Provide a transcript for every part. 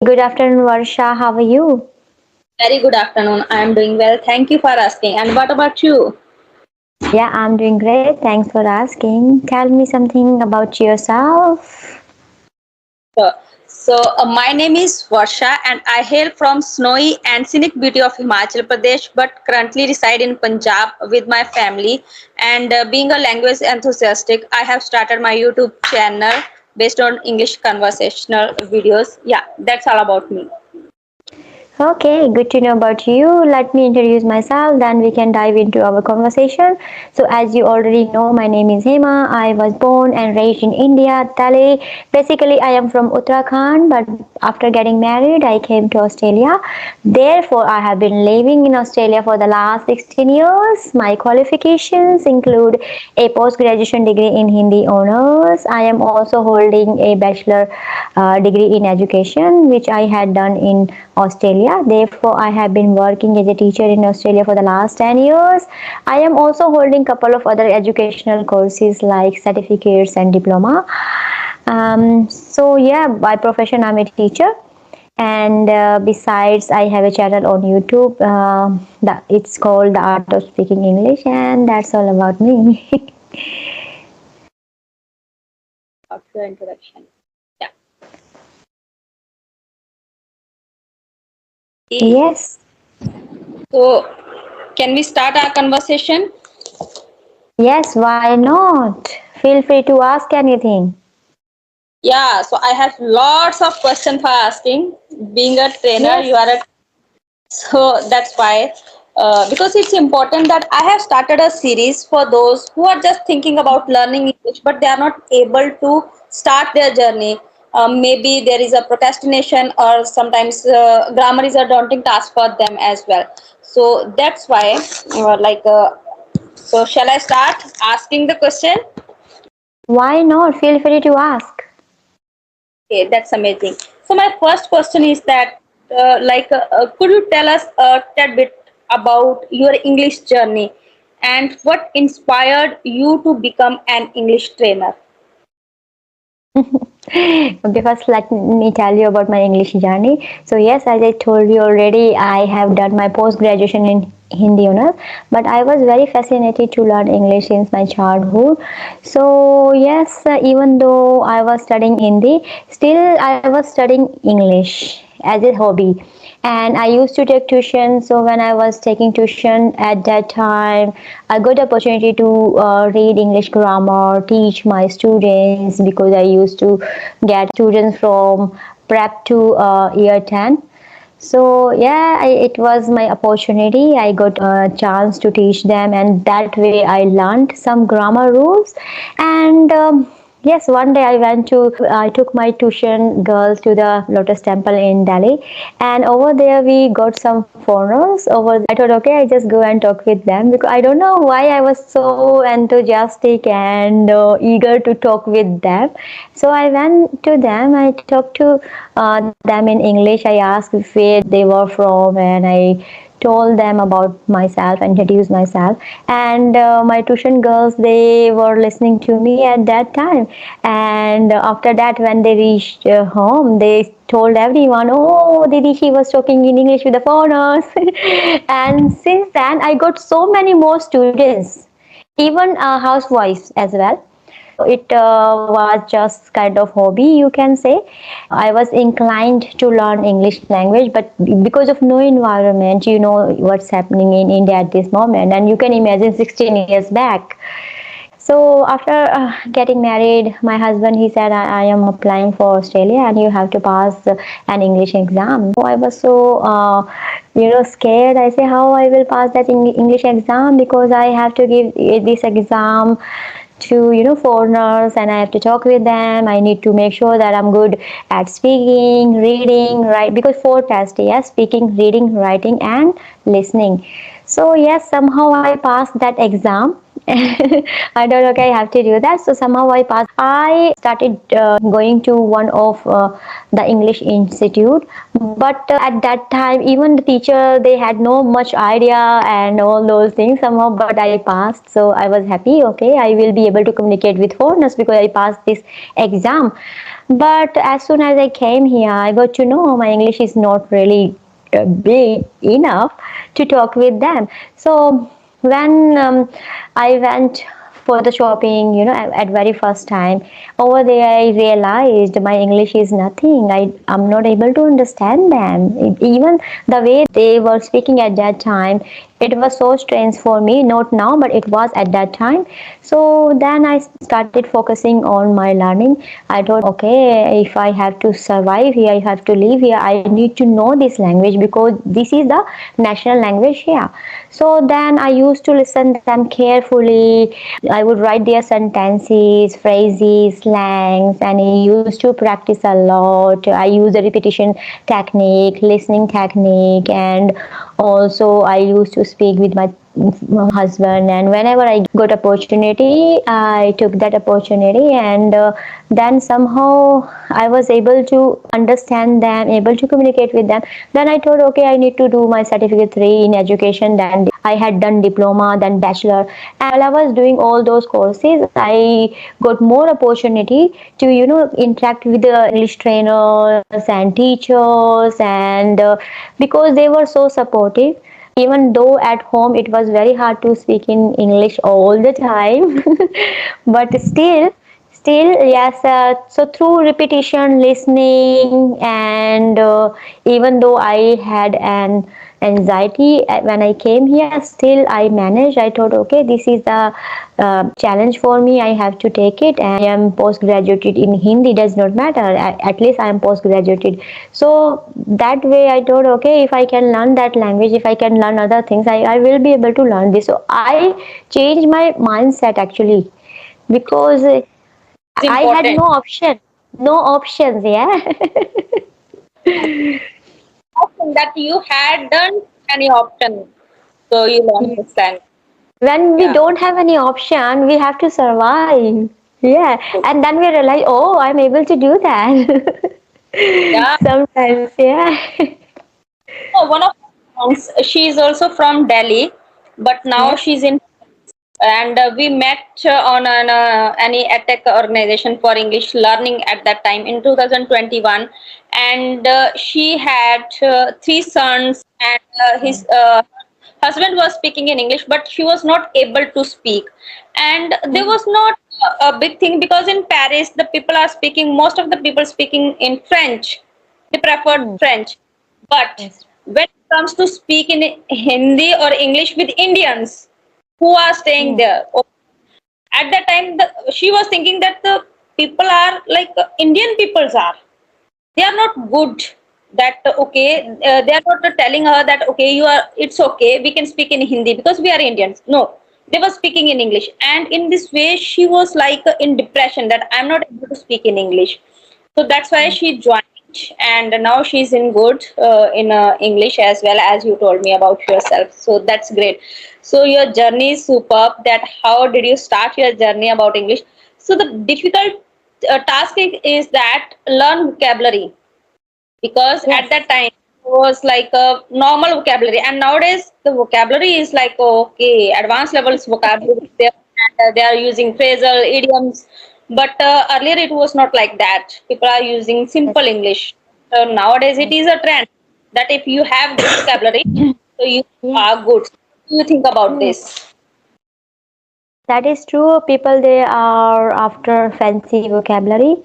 Good afternoon, Varsha. How are you? Very good afternoon. I am doing well. Thank you for asking. And what about you? Yeah, I'm doing great. Thanks for asking. Tell me something about yourself. So, my name is Varsha and I hail from snowy and scenic beauty of Himachal Pradesh but currently reside in Punjab with my family. And being a language enthusiastic, I have started my YouTube channel based on English conversational videos. Yeah, that's all about me. Okay, good to know about you. Let me introduce myself, then we can dive into our conversation. So, as you already know, my name is Hema. I was born and raised in India, Delhi. Basically, I am from Uttarakhand, but after getting married, I came to Australia. Therefore, I have been living in Australia for the last 16 years. My qualifications include a post graduation degree in Hindi honors. I am also holding a bachelor degree in education, which I had done in Australia. Therefore, I have been working as a teacher in Australia for the last 10 years. I am also holding a couple of other educational courses like certificates and diploma. So yeah, by profession, I'm a teacher. And besides, I have a channel on YouTube. That it's called The Art of Speaking English, and that's all about me. After introduction. Yeah. Okay. Yes, So, can we start our conversation? yes, why not? Feel free to ask anything. Yeah, so I have lots of questions for asking. Being a trainer, Yes. you are a so that's why because it's important that I have started a series for those who are just thinking about learning English, but they are not able to start their journey. Maybe there is a procrastination, or sometimes grammar is a daunting task for them as well. So that's why, so shall I start asking the question? Why not? Feel free to ask. Okay, that's amazing. So my first question is that, could you tell us a tad bit about your English journey and what inspired you to become an English trainer? Okay, first let me tell you about my English journey. So yes, as I told you already, I have done my post graduation in Hindi honors, but I was very fascinated to learn English since my childhood. So yes, even though I was studying Hindi, still I was studying English as a hobby. And I used to take tuition. So when I was taking tuition at that time, I got the opportunity to read English grammar, teach my students, because I used to get students from prep to year 10. So yeah, it was my opportunity. I got a chance to teach them, and that way I learned some grammar rules. And yes, one day I took my tuition girls to the Lotus Temple in Delhi, and over there we got some foreigners over there. I thought, okay, I just go and talk with them, because I don't know why I was so enthusiastic and eager to talk with them. So I went to them. I talked to them in English. I asked where they were from, and I told them about myself and introduced myself. And my tuition girls, they were listening to me at that time. And after that, when they reached home, they told everyone, oh, Didi, she was talking in English with the foreigners. And since then, I got so many more students, even housewives as well. It was just kind of hobby, you can say. I was inclined to learn English language, but because of no environment, you know what's happening in India at this moment, and you can imagine 16 years back. So after getting married, my husband, he said, I am applying for Australia and you have to pass an English exam. So I was so scared. I say, how I will pass that English exam, because I have to give this exam to foreigners, and I have to talk with them. I need to make sure that I'm good at speaking, reading, right, because four tests, yes, speaking, reading, writing, and listening. So yes, somehow I passed that exam. I thought, okay, I have to do that. So somehow I passed. I started going to one of the English institute, but at that time, even the teacher, they had no much idea and all those things somehow. But I passed, so I was happy. Okay, I will be able to communicate with foreigners because I passed this exam. But as soon as I came here, I got to know my English is not really big enough to talk with them. So when I went for the shopping, at very first time over there, I realized my English is nothing. I'm not able to understand them. Even the way they were speaking at that time, it was so strange for me. Not now, but it was at that time. So then I started focusing on my learning. I thought, okay, if I have to survive here, I have to live here, I need to know this language because this is the national language here. So then I used to listen them carefully. I would write their sentences, phrases, slangs, and I used to practice a lot. I use the repetition technique, listening technique, and also I used to speak with my husband. And whenever I got opportunity, I took that opportunity, and then somehow I was able to understand them, able to communicate with them. Then I thought, okay, I need to do my certificate 3 in education. Then I had done diploma, then bachelor, and while I was doing all those courses, I got more opportunity to interact with the English trainers and teachers, and because they were so supportive. Even though at home it was very hard to speak in English all the time, but still yes. So through repetition, listening, and even though I had an anxiety when I came here, still I managed. I thought, okay, this is the challenge for me. I have to take it, and I am postgraduated in Hindi. Does not matter. At least I am postgraduated. So that way, I thought, okay, if I can learn that language, if I can learn other things, I will be able to learn this. So I changed my mindset actually because It's I had no important. option, no options. Yeah. Option that you had done any option, so you learn this language. When we Yeah. don't have any option, we have to survive. Yeah, and then we realize, oh, I'm able to do that. Yeah. Sometimes, yeah. Oh, one of my friends, she is also from Delhi, but now Yeah. she's in, and we met on any EdTech organization for English learning at that time in 2021, and she had three sons, and his husband was speaking in English, but she was not able to speak, and there was not a big thing because in Paris the people are speaking, most of the people speaking in French, they preferred Hmm. French, but Yes. when it comes to speak in Hindi or English with Indians who are staying Hmm. there, at that time she was thinking that the people are like Indian peoples are, they are not good, that okay, they are not telling her that okay, you are, it's okay, we can speak in Hindi because we are Indians. No, they were speaking in English, and in this way she was like in depression that I'm not able to speak in English. So that's why Yes. she joined, and now she's in good in English as well, as you told me about yourself. So that's great. So your journey is superb, that how did you start your journey about English. So the difficult task is that learn vocabulary, because at Yes. that time it was like a normal vocabulary, and nowadays the vocabulary is like okay, advanced levels vocabulary there, and they are using phrasal idioms, but earlier it was not like that, people are using Yes. simple English. So nowadays it Yes. is a trend that if you have good vocabulary, so you Yes. are good. What do you think about Yes. this? That is true. People they are after fancy vocabulary.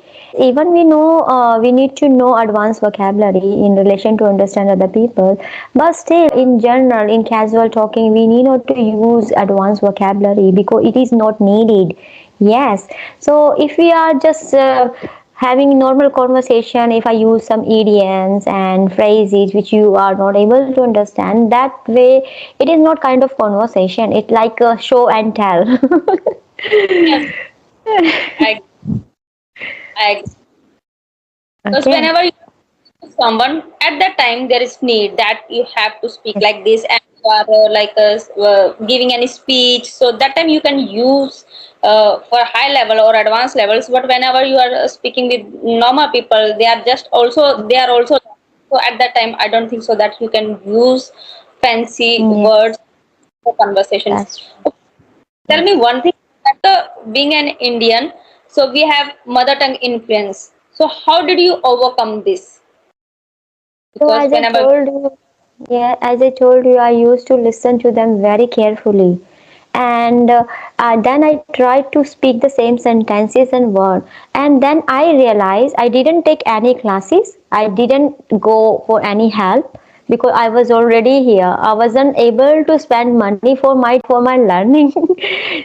Even we know we need to know advanced vocabulary in relation to understand other people. But still, in general, in casual talking, we need not to use advanced vocabulary because it is not needed. Yes. So if we are just having normal conversation, if I use some idioms and phrases which you are not able to understand, that way it is not kind of conversation. It's like a show and tell. Yes, I I because Okay. whenever you someone at that time there is need that you have to speak Yes. like this, and you are giving any speech, so that time you can use for high level or advanced levels. But whenever you are speaking with normal people, they are just also, they are also, so at that time I don't think so that you can use fancy Yes, words for conversations. that's true. Tell Yes. me one thing, that being an Indian, so we have mother tongue influence. So how did you overcome this? So Because as I whenever, told you, yeah, as I told you, I used to listen to them very carefully, and then I tried to speak the same sentences and word, and then I realized I didn't take any classes. I didn't go for any help because I was already here. I wasn't able to spend money for my learning.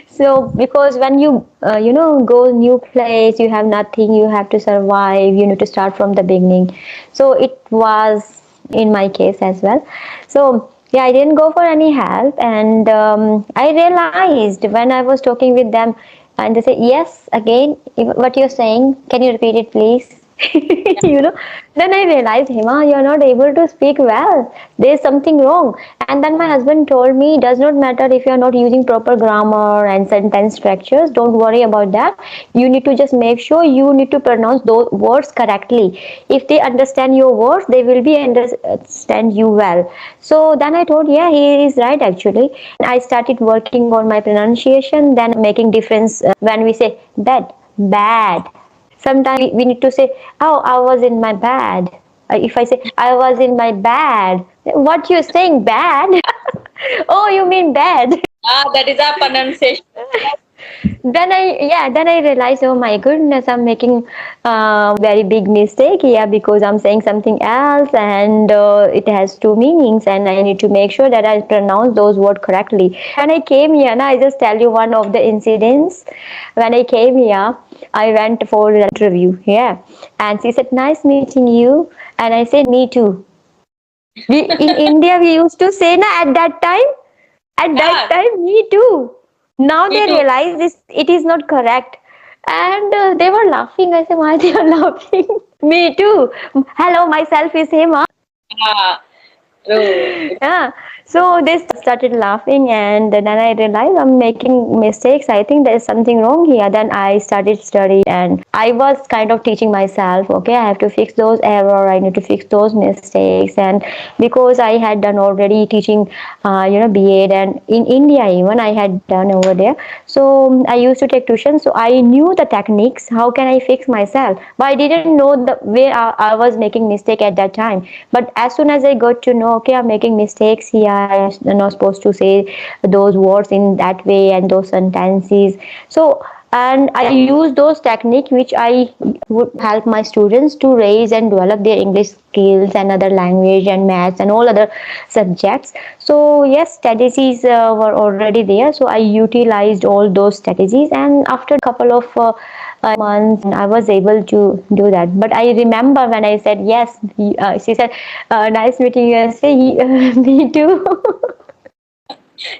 So because when you go new place, you have nothing, you have to survive, you need to start from the beginning. So it was in my case as well. So yeah, I didn't go for any help, and I realized when I was talking with them, and they say yes again. What you're saying? Can you repeat it, please? you know then I realized, Hema, you're not able to speak well, there's something wrong. And then my husband told me, does not matter if you're not using proper grammar and sentence structures, don't worry about that. You need to just make sure you need to pronounce those words correctly. If they understand your words, they will be understand you well. So then I told, yeah, he is right actually. I started working on my pronunciation, then making difference when we say bad. Sometimes we need to say, oh, I was in my bed. If I say, I was in my bed, what you're saying, bad? Oh, you mean bad. that is our pronunciation. Then I realized, oh my goodness, I'm making very big mistake here because I'm saying something else, and it has two meanings, and I need to make sure that I pronounce those words correctly. When I came here, now I just tell you one of the incidents. When I came here, I went for an interview. Yeah, and she said, "Nice meeting you," and I said, "Me too." We in India we used to say na at that time. At that Yeah, time, me too. Now me they too. realize this it is not correct, and they were laughing. I said, why they are laughing? Me too. Hello, myself is Hema. Yeah, true. Yeah, so they started laughing, and then I realized I'm making mistakes. I think there's something wrong here. Then I started study, and I was kind of teaching myself, okay, I have to fix those error, I need to fix those mistakes. And because I had done already teaching B.Ed, and in India even I had done over there. So I used to take tuition, so I knew the techniques, how can I fix myself, but I didn't know the where I was making mistake at that time. But as soon as I got to know, okay, I'm making mistakes here, I'm not supposed to say those words in that way and those sentences. So and I use those techniques which I would help my students to raise and develop their English skills and other language and maths and all other subjects. So yes, strategies were already there, so I utilized all those strategies, and after couple of months I was able to do that. But I remember when I said yes, she said, nice meeting you. I say, me too.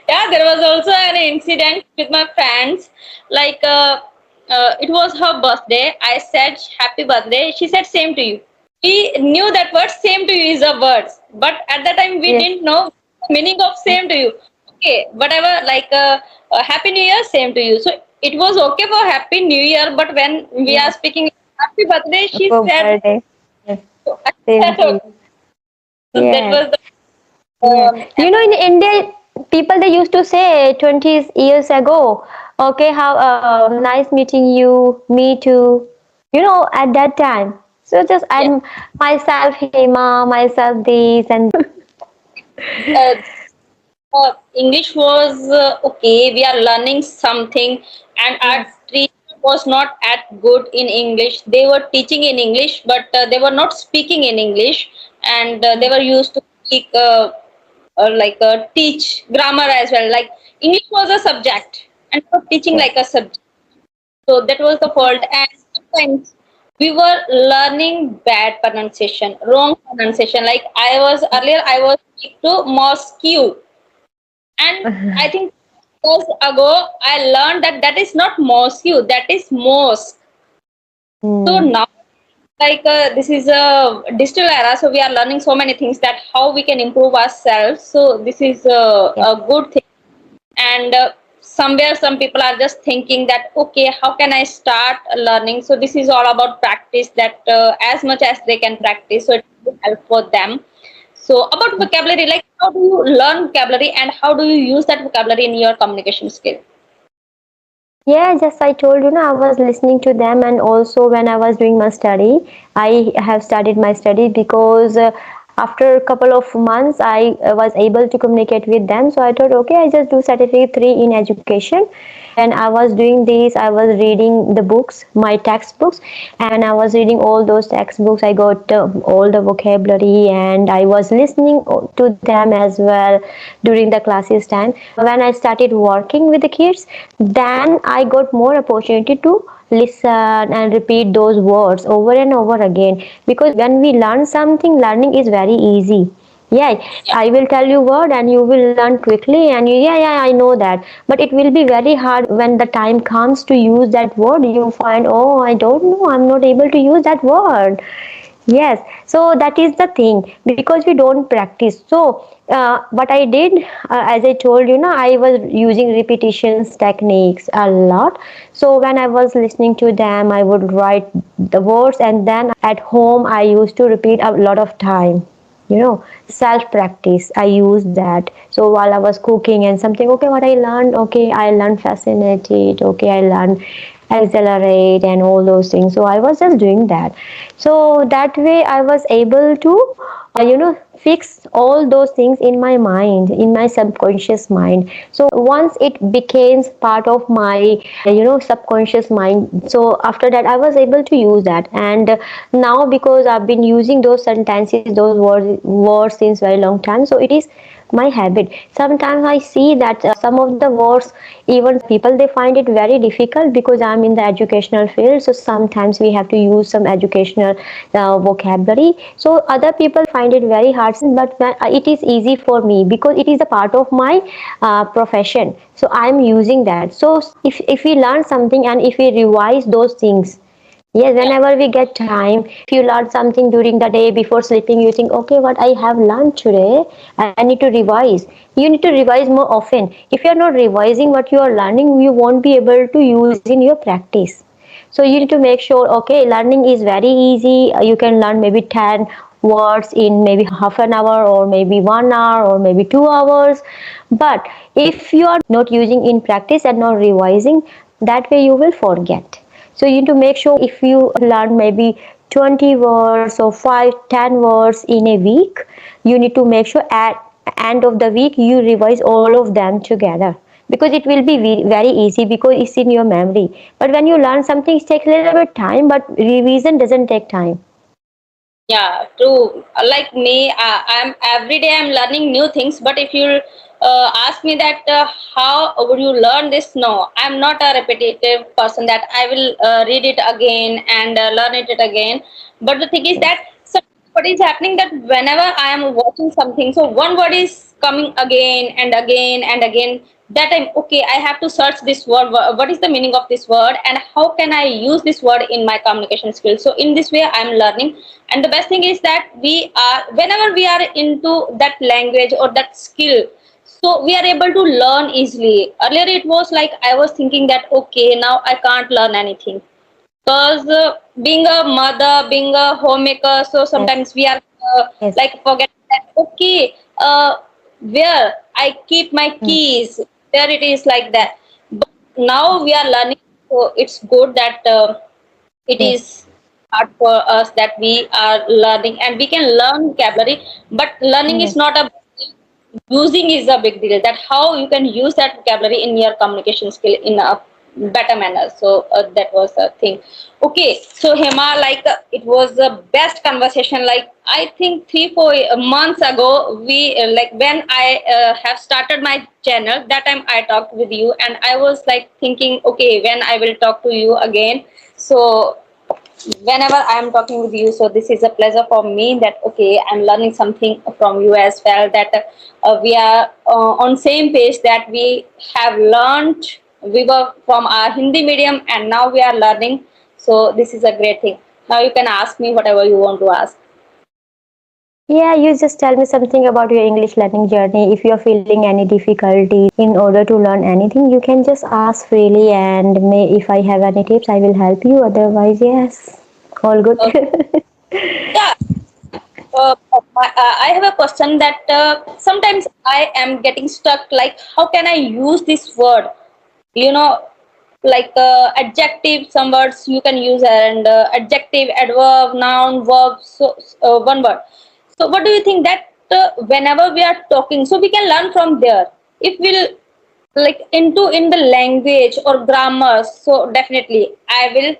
Yeah, there was also an incident with my friends. Like, it was her birthday. I said happy birthday. She said same to you. We knew that word same to you is a word, but at that time we Yes. didn't know the meaning of same to you. Okay, whatever, like happy new year, same to you. So it was okay for happy new year, but when we are Yes. speaking happy birthday, she For said, birthday. Yes. so I Same said to you. okay. So that Yes. was the Yeah. In India, people they used to say 20 years ago, okay, how nice meeting you, me too. At that time. So just yes. I'm myself Hema, myself this and Uh, English was okay. We are learning something, and our yes. teacher was not at good in English. They were teaching in English, but they were not speaking in English, and they were used to speak like teach grammar as well. Like English was a subject, and they were teaching Yes. like a subject. So that was the fault, and sometimes we were learning bad pronunciation, wrong pronunciation. Like I was earlier, I was speak to Moscow, and I think years ago, I learned that that is not Moscow, that is mosque. So Hmm. now, like this is a digital era, so we are learning so many things that how we can improve ourselves. So this is Yes. a good thing. And somewhere some people are just thinking that okay, how can I start learning? So this is all about practice. That as much as they can practice, so it will help for them. So about vocabulary, like how do you learn vocabulary and how do you use that vocabulary in your communication skill? Yeah, just I told you, I was listening to them, and also when I was doing my study, I have started my study because after a couple of months, I was able to communicate with them. So I thought, okay, I just do certificate 3 in education. And when I was doing this, I was reading the books, my textbooks, and when I was reading all those textbooks, I got all the vocabulary, and I was listening to them as well during the classes time. When I started working with the kids, then I got more opportunity to listen and repeat those words over and over again, because when we learn something, learning is very easy. Yeah, I will tell you word and you will learn quickly, and you, yeah, I know that, but it will be very hard when the time comes to use that word. You find, oh, I don't know, I'm not able to use that word. Yes, so that is the thing, because we don't practice. So, what I did, as I told you, I was using repetitions techniques a lot. So, when I was listening to them, I would write the words, and then at home, I used to repeat a lot of time. Self practice. I used that. So, while I was cooking and something, okay, what I learned, okay, I learned fascinated, okay, I learned accelerate and all those things. So I was just doing that. So that way I was able to fix all those things in my mind, in my subconscious mind. So once it became part of my subconscious mind, so after that I was able to use that. And now, because I've been using those sentences, those words since very long time, so it is my habit. Sometimes I see that some of the words, even people, they find it very difficult, because I'm in the educational field, so sometimes we have to use some educational vocabulary. So other people find it very hard, but it is easy for me because it is a part of my profession, so I'm using that. So if we learn something and if we revise those things. Yes, Yeah. whenever we get time, if you learn something during the day before sleeping, you think, okay, what I have learned today, I need to revise. You need to revise more often. If you are not revising what you are learning, you won't be able to use in your practice. So you need to make sure, okay, learning is very easy. You can learn maybe 10 words in maybe half an hour, or maybe 1 hour, or maybe 2 hours. But if you are not using in practice and not revising, that way you will forget. So you need to make sure, if you learn maybe 20 words or 5, 10 words in a week, you need to make sure at end of the week you revise all of them together, because it will be very easy, because it's in your memory. But when you learn something, it takes a little bit time, but revision doesn't take time. Yeah, true. Like me, I'm every day I'm learning new things. But if you ask me that how would you learn this? No, I'm not a repetitive person that I will read it again and learn it again. But the thing is Yes. that, so what is happening, that whenever I am watching something, so one word is coming again and again and again. That time, okay, I have to search this word. What is the meaning of this word, and how can I use this word in my communication skills? So in this way, I'm learning. And the best thing is that we are, whenever we are into that language or that skill, so we are able to learn easily. Earlier, it was like I was thinking that, okay, now I can't learn anything, because being a mother, being a homemaker, so Yes. sometimes we are Yes. like forgetting that, okay, where I keep my Mm. keys, there it is, like that. But now Yes. we are learning, so it's good that it Yes. is hard for us that we are learning, and we can learn vocabulary, but learning is Yes. not a, using is a big deal, that how you can use that vocabulary in your communication skill in a better manner. So that was the thing. Okay, so Hema, like it was the best conversation. Like I think 3 4 months ago, we like when I have started my channel, that time I talked with you, and I was like thinking, okay, when I will talk to you again. So whenever I am talking with you, so this is a pleasure for me, that okay, I'm learning something from you as well, that we are on same page, that we have learned, we were from our Hindi medium and now we are learning. So this is a great thing. Now you can ask me whatever you want to ask. Yeah, you just tell me something about your English learning journey. If you're feeling any difficulties in order to learn anything, you can just ask freely, and may if I have any tips, I will help you. Otherwise, yes, all good. uh, yeah, I have a question that sometimes I am getting stuck, like how can I use this word, you know like adjective, some words you can use, and adjective, adverb, noun, verb, so one word. So what do you think that whenever we are talking, so we can learn from there. If we'll like into in the language or grammar, so definitely I will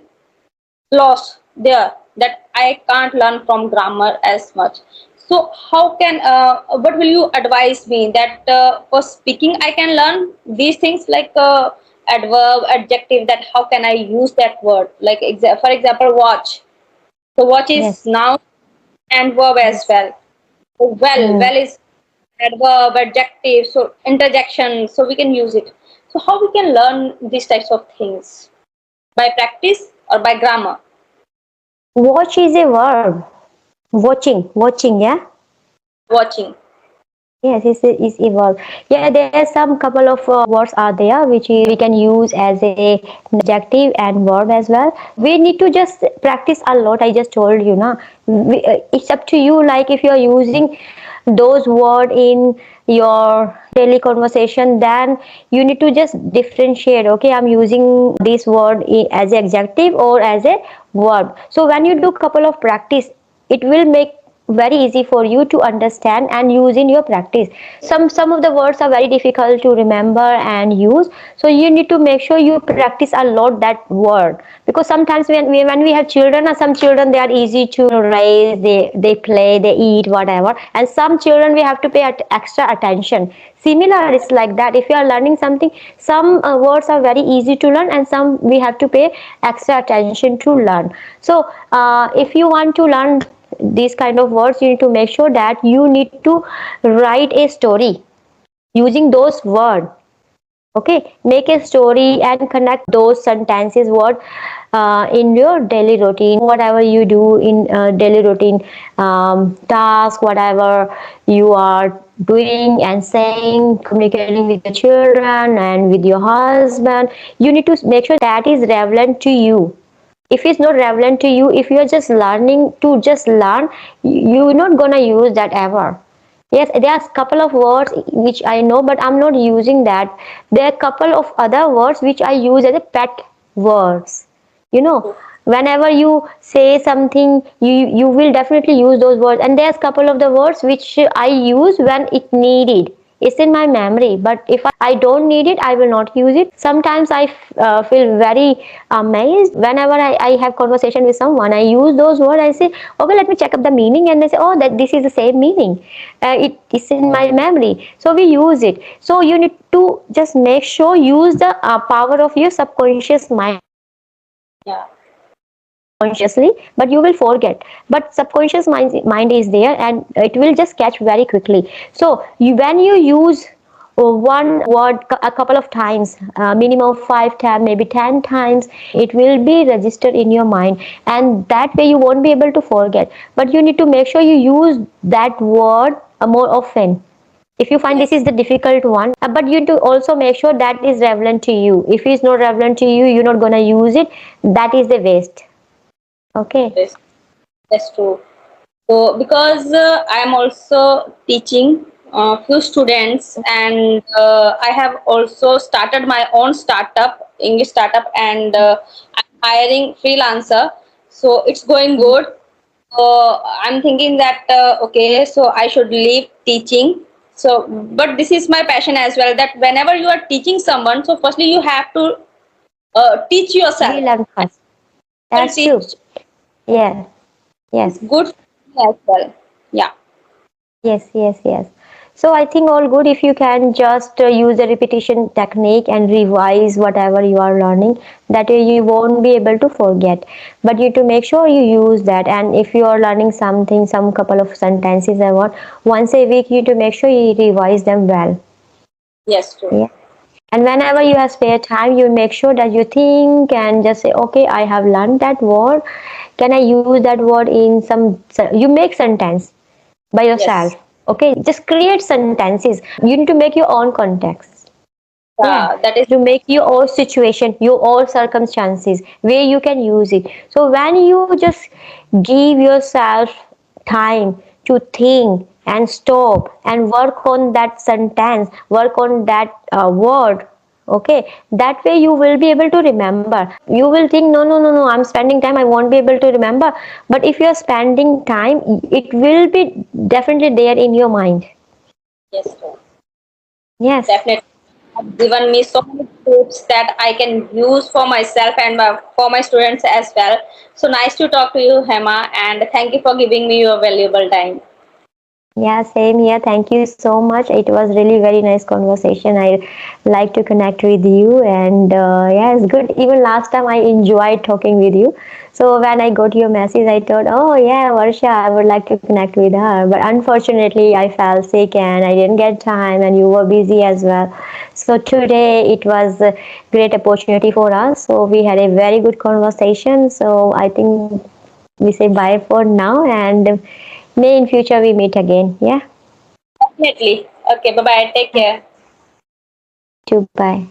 lost there, that I can't learn from grammar as much. So how can what will you advise me that for speaking I can learn these things like adverb, adjective, that how can I use that word, like for example watch. So watch is Yes. noun and verb as Yes. well. So Mm. well is adverb, adjective, so interjection, so we can use it. So how we can learn these types of things, by practice or by grammar? Watch is a verb. Watching, yeah. Watching. Yes, it's evolved. Yeah, there are some couple of words are there which we can use as a adjective and verb as well. We need to just practice a lot. I just told you, na. It's up to you. Like if you are using those word in your daily conversation, then you need to just differentiate. Okay, I'm using this word as adjective or as a verb. So when you do couple of practice, it will make very easy for you to understand and use in your practice. Some of the words are very difficult to remember and use, so you need to make sure you practice a lot that word, because sometimes when we have children, or some children they are easy to raise, they play, they eat, whatever, and some children we have to pay extra attention. Similar is like that. If you are learning something, some words are very easy to learn and some we have to pay extra attention to learn. So if you want to learn these kind of words, you need to make sure that you need to write a story using those words. Okay, make a story and connect those sentences word in your daily routine, whatever you do in daily routine, task, whatever you are doing and saying, communicating with your children and with your husband. You need to make sure that is relevant to you. If it's not relevant to you, if you're just learning to just learn, you're not gonna use that ever. Yes, there's a couple of words which I know, but I'm not using that. There are a couple of other words which I use as a pet words. You know, whenever you say something, you will definitely use those words. And there's a couple of the words which I use when it needed. It's in my memory, but if I don't need it, I will not use it. Sometimes I feel very amazed whenever I have conversation with someone. I use those words. I say, okay, let me check up the meaning, and they say, oh, that this is the same meaning. It is in my memory, so we use it. So you need to just make sure use the power of your subconscious mind. Yeah. Consciously, but you will forget, but subconscious mind is there and it will just catch very quickly. So when you use one word a couple of times, minimum of 5 times, maybe 10 times, it will be registered in your mind, and that way you won't be able to forget. But you need to make sure you use that word more often. If you find this Yes. is the difficult one, but you need to also make sure that is relevant to you. If it's not relevant to you, you're not going to use it, that is the waste. Okay. Yes. That's true. So because I am also teaching few students, and I have also started my own startup, English startup, and I'm hiring freelancer. So it's going good. So I'm thinking that okay, so I should leave teaching. So, but this is my passion as well. That whenever you are teaching someone, so firstly you have to teach yourself. Relearn first. And That's true. teach Yeah. is Yes. good for me as well. Yeah. Yes. Yes. Yes. So I think all good if you can just use the repetition technique and revise whatever you are learning. That way you won't be able to forget. But you to make sure you use that. And if you are learning something, some couple of sentences or what, once a week you to make sure you revise them well. Yes, true. Yeah. And whenever you have spare time, you make sure that you think and just say, okay, I have learned that word. Can I use that word in some? You make sentence by yourself. Yes. Okay, just create sentences. You need to make your own context. Yeah, That is to make your own situation, your own circumstances where you can use it. So when you just give yourself time to think and stop and work on that sentence, work on that word, Okay, that way you will be able to remember. You will think, no, no, no, no, I'm spending time, I won't be able to remember. But if you are spending time, it will be definitely there in your mind. Yes, sir. Yes. Definitely. Have given me so many tips that I can use for myself and for my students as well. So nice to talk to you, Hema, and thank you for giving me your valuable time. Yeah, same here. Thank you so much. It was really very nice conversation. I like to connect with you, and yeah, it's good. Even last time I enjoyed talking with you. So when I got your message, I thought, oh yeah, Varsha, I would like to connect with her. But unfortunately, I fell sick and I didn't get time, and you were busy as well. So today it was a great opportunity for us. So we had a very good conversation. So I think we say bye for now, and may in future we meet again. Yeah. Definitely. Okay, bye bye. Take care. You too. Bye.